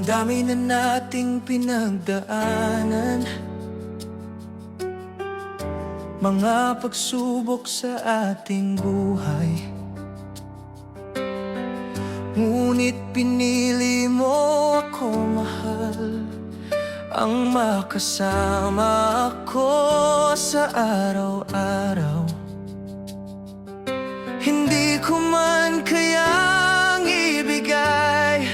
dami na nating pinagdaanan, mga pagsubok sa ating buhay. Ngunit pinili mo ako, mahal, ang makasama ako sa araw-araw. Hindi ko man kayang ibigay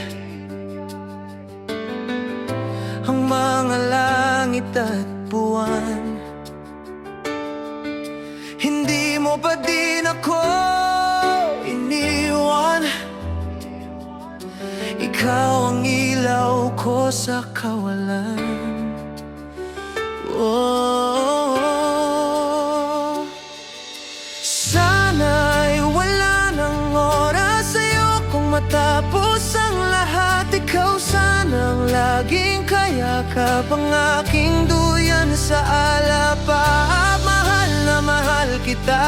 ang mga langit at buwan. Hindi mo pa din ako iniwan. Ikaw ang ilaw ko sa kawalan. Oh, sana'y wala ng oras, ayokong matapos ang lahat. Ikaw sanang laging kayakap, ang aking duyan sa alapa. Mahal na mahal kita,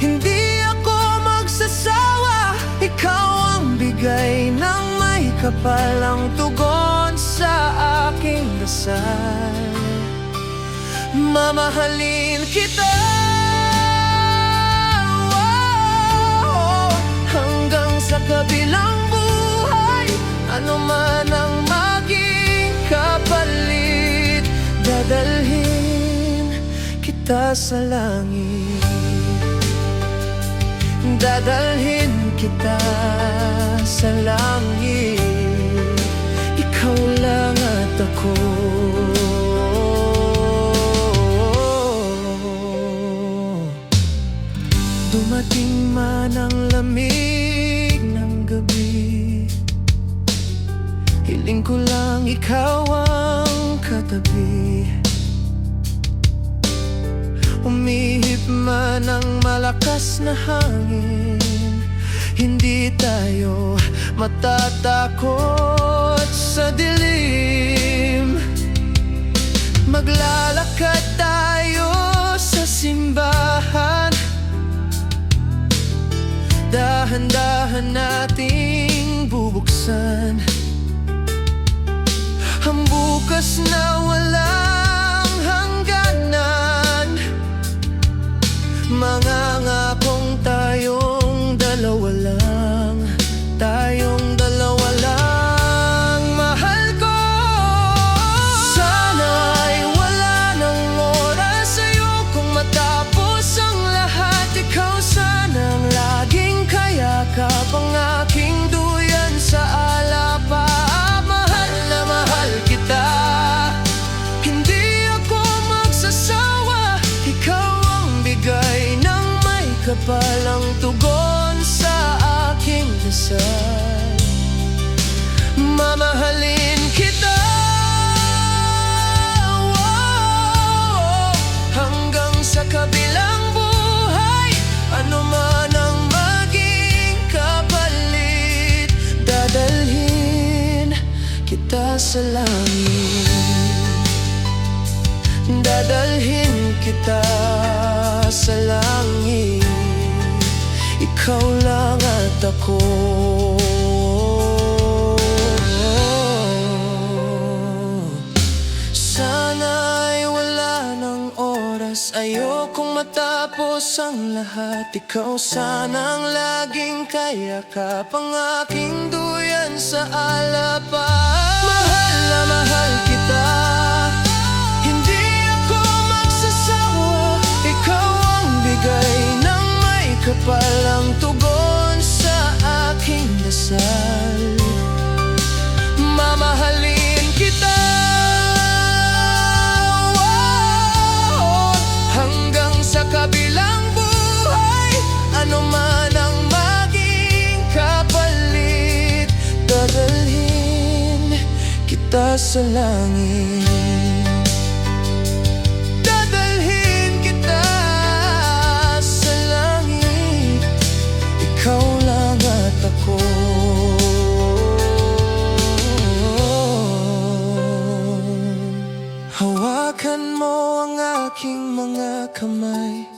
hindi ako magsasawa. Ikaw ang bigay ng may kapalang tugon sa aking dasal. Mamahalin kita, oh, hanggang sa kabilang buhay. Ano man ang maging kapalit, dadalhin kita sa langit. Dadalhin kita sa langit. Ikaw lang at ako. Dumating man ang lamig ng gabi, hiling ko lang ikaw ang katabi. Umihip man ang malakas na hangin, hindi tayo matatakot sa dilim. Maglalakad tayo sa simbahan, dahan-dahan nating bubuksan ang bukas na walang hangganan. Mangangakong tayong dalawa lang, tayong dalawa lang, mahal ko. Sana'y wala ng oras, ayokong matapos ang lahat. Ikaw sanang laging kayakap, ang aking duyan sa alapa. Mahal na mahal kita, hindi ako magsasawa. Ikaw ang bigay ng may kapalang tugon sa aking dasal. Mamahalin kita, oh, hanggang sa kabilang buhay. Ano man ang maging kapalit, dadalhin kita sa langit. Dadalhin kita sa langit. Ikaw lang at ako. Sana'y wala ng oras, ayokong matapos ang lahat. Ikaw sanang laging kayakap, ang aking duyan sa alapa. Mahal na mahal kita, hindi ako magsasawa. Ikaw ang bigay ng may kapalang tugon sa aking dasal. Mamahalin kita, oh, hanggang sa kabilang buhay. Ano man ang maging kapalit, dadalhin kita sa langit. Dadalhin kita sa langit. Ikaw lang at ako. Hawakan mo ang aking mga kamay,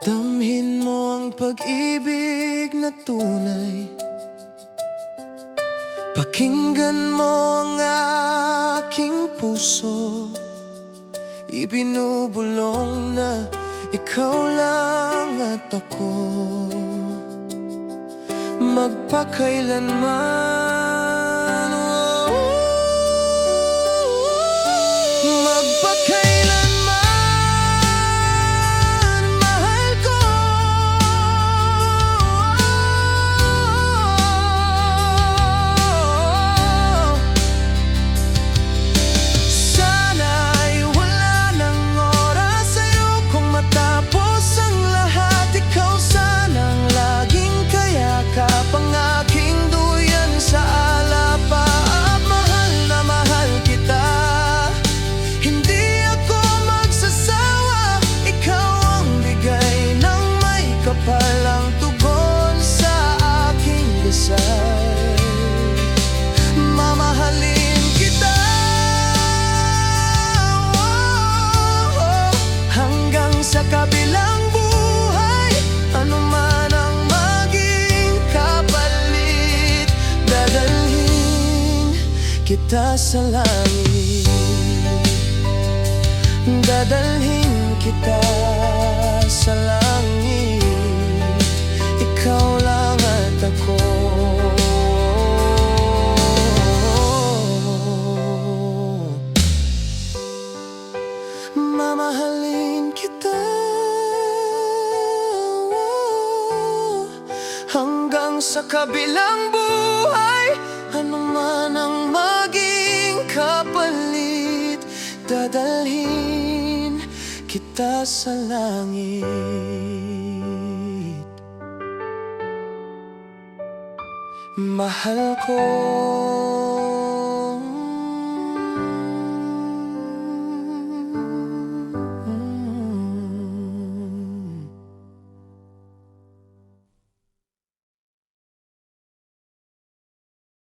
damhin mo ang pag-ibig na tunay. Pakinggan mo ang aking puso, ibinubulong na ikaw lang at ako, magpakailanman, magpakailanman, mahal ko. Sana'y wala ng oras sa'yo kung matapos ang lahat. Ikaw sanang laging kayakap ang aking duyan sa alapaap. Mahal na mahal kita, hindi ako magsasawa. Ikaw ang bigay ng may kapalang tugon sa aking dasal. Mamahalin kita hanggang sa kabilang buhay. Ano man ang maging kapalit, dadalhin kita sa langit. Dadalhin kita sa langit. Ikaw lang at ako. Mamahalin kita hanggang sa kabilang buhay. Ano man ang maging kapalit, dadalhin kita sa langit. Mahal ko.